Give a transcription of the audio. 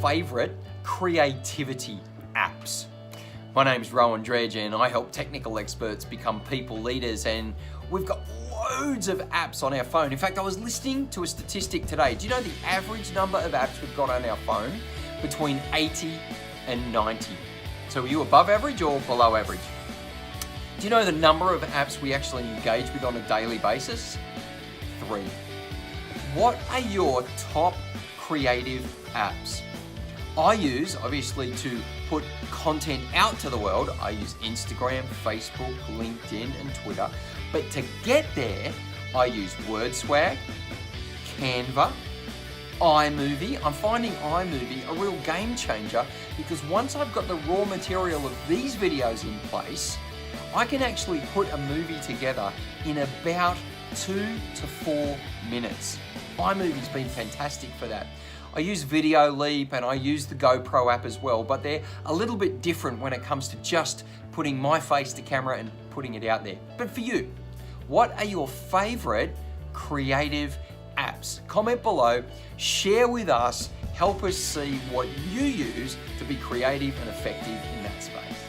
favorite creativity apps? My name's Rowan Dredge and I help technical experts become people leaders, and we've got loads of apps on our phone. In fact, I was listening to a statistic today. Do you know the average number of apps we've got on our phone? Between 80 and 90. So are you above average or below average? Do you know the number of apps we actually engage with on a daily basis? 3. What are your top creative apps? I use, obviously, to put content out to the world, I use Instagram, Facebook, LinkedIn, and Twitter. But to get there, I use WordSwag, Canva, iMovie. I'm finding iMovie a real game changer because once I've got the raw material of these videos in place, I can actually put a movie together in about 2 to 4 minutes. iMovie's been fantastic for that. I use Video Leap and I use the GoPro app as well, but they're a little bit different when it comes to just putting my face to camera and putting it out there. But for you, what are your favorite creative apps? Comment below, share with us, help us see what you use to be creative and effective in that space.